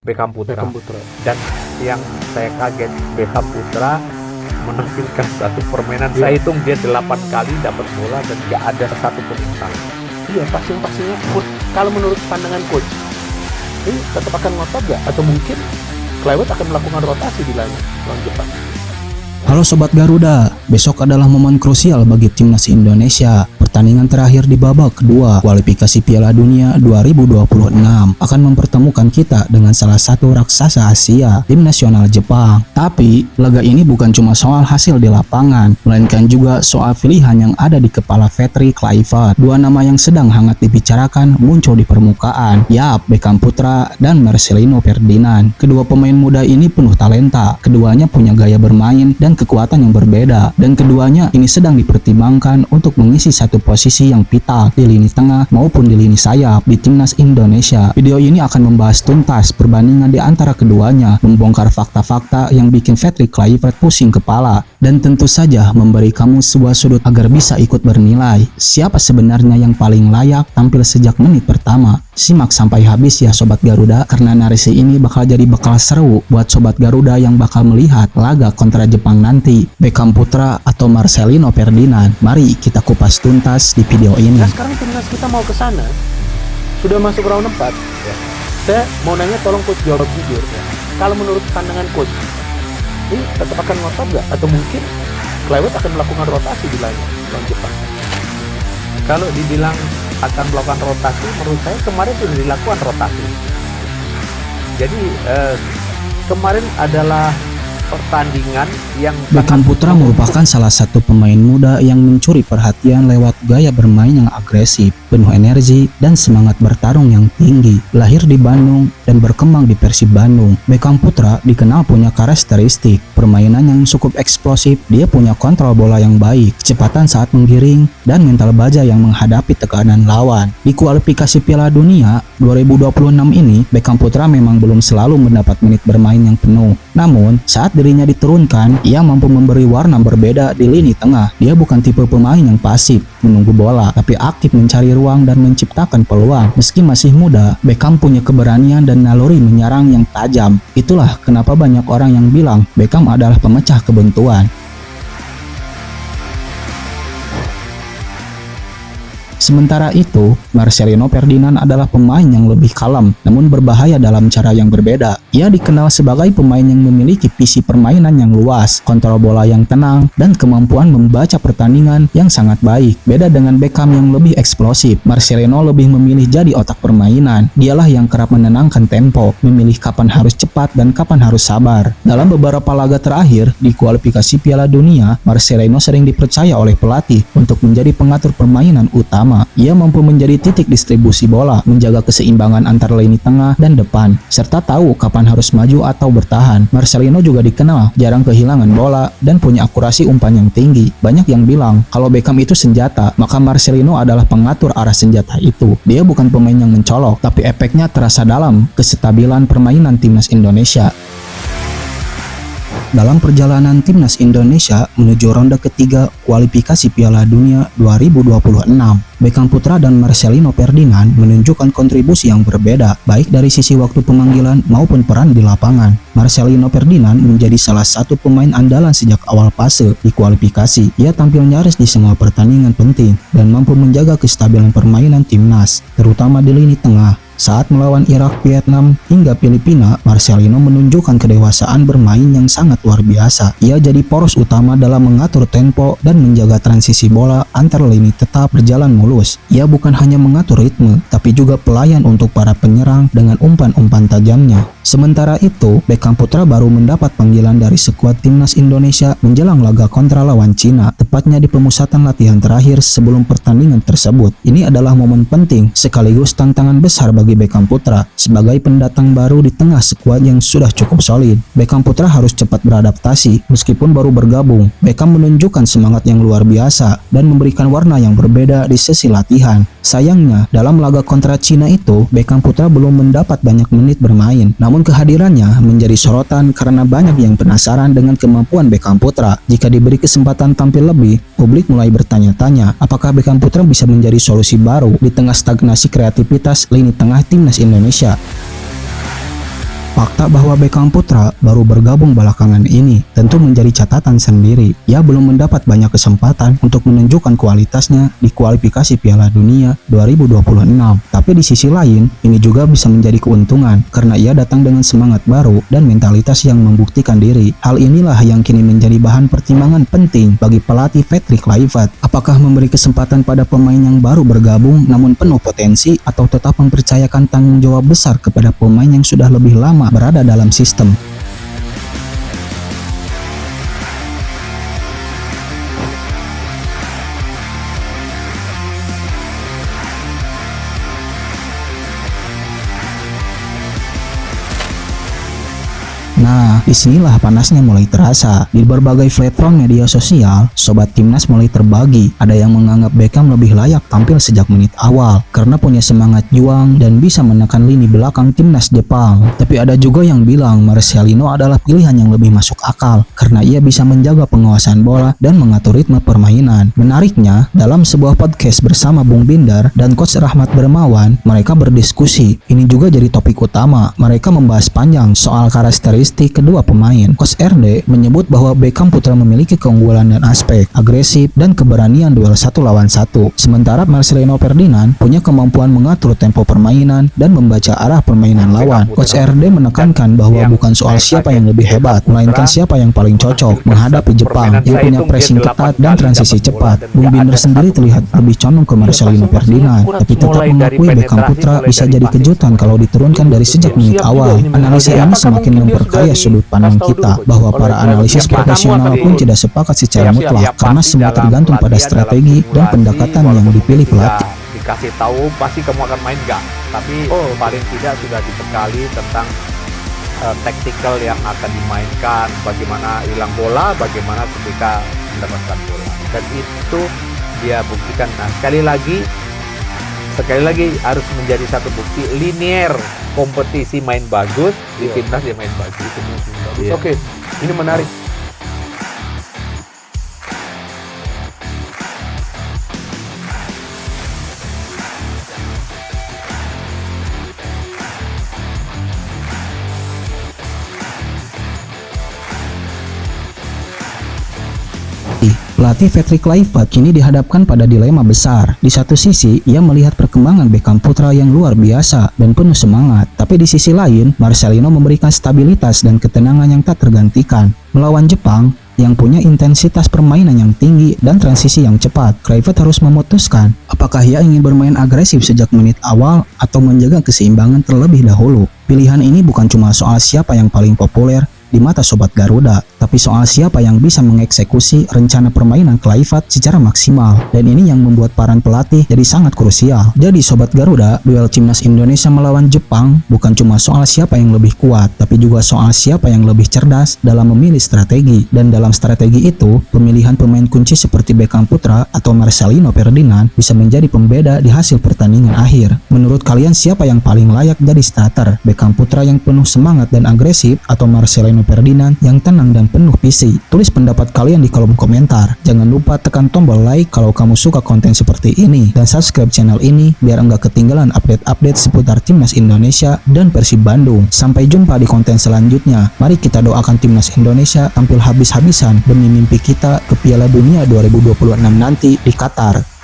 Beckham Putra. Beckham Putra. Dan yang saya kaget, Beckham Putra menampilkan satu permainan. Saya hitung dia 8 kali dapat bola dan gak ada satu pun yang salah. Iya, passing-passingnya kalau menurut pandangan coach ini tetap akan ngotot gak? Atau mungkin Kluivert akan melakukan rotasi di lawan Jepang? Halo Sobat Garuda, besok adalah momen krusial bagi timnas Indonesia. Pertandingan terakhir di babak kedua kualifikasi Piala Dunia 2026 akan mempertemukan kita dengan salah satu raksasa Asia, tim nasional Jepang. Tapi, laga ini bukan cuma soal hasil di lapangan, melainkan juga soal pilihan yang ada di kepala Patrick Kluivert. Dua nama yang sedang hangat dibicarakan muncul di permukaan, yap, Beckham Putra dan Marcelino Ferdinand. Kedua pemain muda ini penuh talenta, keduanya punya gaya bermain dan kekuatan yang berbeda, dan keduanya ini sedang dipertimbangkan untuk mengisi satu posisi yang vital di lini tengah maupun di lini sayap di timnas Indonesia. Video ini akan membahas tuntas perbandingan di antara keduanya, membongkar fakta-fakta yang bikin Patrick Kluivert pusing kepala, dan tentu saja memberi kamu sebuah sudut agar bisa ikut bernilai siapa sebenarnya yang paling layak tampil sejak menit pertama. Simak sampai habis ya Sobat Garuda, karena narasi ini bakal jadi bekal seru buat Sobat Garuda yang bakal melihat laga kontra Jepang nanti. Beckham Putra atau Marcelino Ferdinand? Mari kita kupas tuntas di video ini. Nah, sekarang timnas kita mau ke sana, sudah masuk round 4 ya. Saya mau nanya, tolong coach jawab jujur ya. Kalau menurut pandangan coach ini tetap akan ngotot gak? Atau mungkin Kluivert akan melakukan rotasi di lawan Jepang? Kalau dibilang akan melakukan rotasi, menurut saya kemarin sudah dilakukan rotasi. Jadi kemarin adalah pertandingan yang Beckham Putra merupakan salah satu pemain muda yang mencuri perhatian lewat gaya bermain yang agresif, penuh energi, dan semangat bertarung yang tinggi. Lahir di Bandung dan berkembang di Persib Bandung, Beckham Putra dikenal punya karakteristik permainan yang cukup eksplosif. Dia punya kontrol bola yang baik, kecepatan saat menggiring, dan mental baja yang menghadapi tekanan lawan. Di kualifikasi Piala Dunia 2026 ini, Beckham Putra memang belum selalu mendapat menit bermain yang penuh. Namun, saat dirinya diturunkan, ia mampu memberi warna berbeda di lini tengah. Dia bukan tipe pemain yang pasif menunggu bola, tapi aktif mencari ruang dan menciptakan peluang. Meski masih muda, Beckham punya keberanian dan naluri menyerang yang tajam. Itulah kenapa banyak orang yang bilang Beckham adalah pemecah kebuntuan. Sementara itu, Marcelino Ferdinand adalah pemain yang lebih kalem, namun berbahaya dalam cara yang berbeda. Ia dikenal sebagai pemain yang memiliki visi permainan yang luas, kontrol bola yang tenang, dan kemampuan membaca pertandingan yang sangat baik. Beda dengan Beckham yang lebih eksplosif, Marcelino lebih memilih jadi otak permainan. Dialah yang kerap menenangkan tempo, memilih kapan harus cepat dan kapan harus sabar. Dalam beberapa laga terakhir di kualifikasi Piala Dunia, Marcelino sering dipercaya oleh pelatih untuk menjadi pengatur permainan utama. Ia mampu menjadi titik distribusi bola, menjaga keseimbangan antara lini tengah dan depan, serta tahu kapan harus maju atau bertahan. Marcelino juga dikenal jarang kehilangan bola dan punya akurasi umpan yang tinggi. Banyak yang bilang kalau Beckham itu senjata, maka Marcelino adalah pengatur arah senjata itu. Dia bukan pemain yang mencolok, tapi efeknya terasa dalam kestabilan permainan timnas Indonesia. Dalam perjalanan timnas Indonesia menuju ronde ketiga kualifikasi Piala Dunia 2026, Beckham Putra dan Marcelino Ferdinand menunjukkan kontribusi yang berbeda, baik dari sisi waktu pemanggilan maupun peran di lapangan. Marcelino Ferdinand menjadi salah satu pemain andalan sejak awal fase di kualifikasi. Ia tampil nyaris di semua pertandingan penting dan mampu menjaga kestabilan permainan timnas, terutama di lini tengah. Saat melawan Irak, Vietnam, hingga Filipina, Marcelino menunjukkan kedewasaan bermain yang sangat luar biasa. Ia jadi poros utama dalam mengatur tempo dan menjaga transisi bola antar lini tetap berjalan mulus. Ia bukan hanya mengatur ritme, tapi juga pelayan untuk para penyerang dengan umpan-umpan tajamnya. Sementara itu, Beckham Putra baru mendapat panggilan dari skuad timnas Indonesia menjelang laga kontra lawan Cina, tepatnya di pemusatan latihan terakhir sebelum pertandingan tersebut. Ini adalah momen penting sekaligus tantangan besar bagi Beckham Putra sebagai pendatang baru di tengah skuad yang sudah cukup solid. Beckham Putra harus cepat beradaptasi meskipun baru bergabung. Beckham menunjukkan semangat yang luar biasa dan memberikan warna yang berbeda di sesi latihan. Sayangnya, dalam laga kontra Cina itu, Beckham Putra belum mendapat banyak menit bermain. Namun kehadirannya menjadi sorotan karena banyak yang penasaran dengan kemampuan Beckham Putra. Jika diberi kesempatan tampil lebih, publik mulai bertanya-tanya apakah Beckham Putra bisa menjadi solusi baru di tengah stagnasi kreativitas lini tengah timnas Indonesia. Fakta bahwa Beckham Putra baru bergabung belakangan ini tentu menjadi catatan sendiri. Ia belum mendapat banyak kesempatan untuk menunjukkan kualitasnya di kualifikasi Piala Dunia 2026. Tapi di sisi lain, ini juga bisa menjadi keuntungan karena ia datang dengan semangat baru dan mentalitas yang membuktikan diri. Hal inilah yang kini menjadi bahan pertimbangan penting bagi pelatih Patrick Kluivert. Apakah memberi kesempatan pada pemain yang baru bergabung namun penuh potensi, atau tetap mempercayakan tanggung jawab besar kepada pemain yang sudah lebih lama berada dalam sistem? Nah, disinilah panasnya mulai terasa. Di berbagai platform media sosial, sobat timnas mulai terbagi. Ada yang menganggap Beckham lebih layak tampil sejak menit awal karena punya semangat juang dan bisa menekan lini belakang timnas Jepang. Tapi ada juga yang bilang Marcelino adalah pilihan yang lebih masuk akal karena ia bisa menjaga penguasaan bola dan mengatur ritme permainan. Menariknya, dalam sebuah podcast bersama Bung Binder dan Coach Rahmat Bermawan, mereka berdiskusi. Ini juga jadi topik utama. Mereka membahas panjang soal karakteristik kedua pemain. Coach RD menyebut bahwa Beckham Putra memiliki keunggulan dan aspek agresif dan keberanian duel 1 lawan 1. Sementara Marcelino Ferdinand punya kemampuan mengatur tempo permainan dan membaca arah permainan lawan. Coach RD menekankan bahwa bukan soal siapa yang lebih hebat, melainkan siapa yang paling cocok menghadapi Jepang. Dia punya pressing ketat dan transisi cepat. Bung Binder sendiri terlihat lebih condong ke Marcelino Ferdinand, tapi tetap mengakui Beckham Putra bisa jadi kejutan kalau diturunkan dari sejak menit awal. Analisa ini semakin memperkaya sudut pandang kita bahwa para analisis profesional pun tidak sepakat secara mutlak karena semua tergantung pada strategi dan pendekatan yang dipilih pelatih. Dikasih tahu pasti kamu akan main nggak, tapi paling tidak sudah dibekali tentang taktikal yang akan dimainkan, bagaimana hilang bola, bagaimana ketika mendapatkan bola, dan itu dia buktikan. Nah, sekali lagi harus menjadi satu bukti linier. Kompetisi main bagus, di timnas dia main bagus. Yeah. Oke, ini menarik. Pelatih Patrick Kluivert kini dihadapkan pada dilema besar. Di satu sisi, ia melihat perkembangan Beckham Putra yang luar biasa dan penuh semangat. Tapi di sisi lain, Marcelino memberikan stabilitas dan ketenangan yang tak tergantikan. Melawan Jepang, yang punya intensitas permainan yang tinggi dan transisi yang cepat, Kluivert harus memutuskan apakah ia ingin bermain agresif sejak menit awal atau menjaga keseimbangan terlebih dahulu. Pilihan ini bukan cuma soal siapa yang paling populer di mata Sobat Garuda, tapi soal siapa yang bisa mengeksekusi rencana permainan Kluivert secara maksimal. Dan ini yang membuat peran pelatih jadi sangat krusial. Jadi Sobat Garuda, duel timnas Indonesia melawan Jepang bukan cuma soal siapa yang lebih kuat, tapi juga soal siapa yang lebih cerdas dalam memilih strategi. Dan dalam strategi itu, pemilihan pemain kunci seperti Beckham Putra atau Marcelino Ferdinand bisa menjadi pembeda di hasil pertandingan akhir. Menurut kalian siapa yang paling layak jadi starter? Beckham Putra yang penuh semangat dan agresif atau Marcelino Ferdinand yang tenang dan penuh visi? Tulis pendapat kalian di kolom komentar. Jangan lupa tekan tombol like kalau kamu suka konten seperti ini, dan subscribe channel ini biar enggak ketinggalan update-update seputar timnas Indonesia dan Persib Bandung. Sampai jumpa di konten selanjutnya. Mari kita doakan timnas Indonesia tampil habis-habisan demi mimpi kita ke Piala Dunia 2026 nanti di Qatar.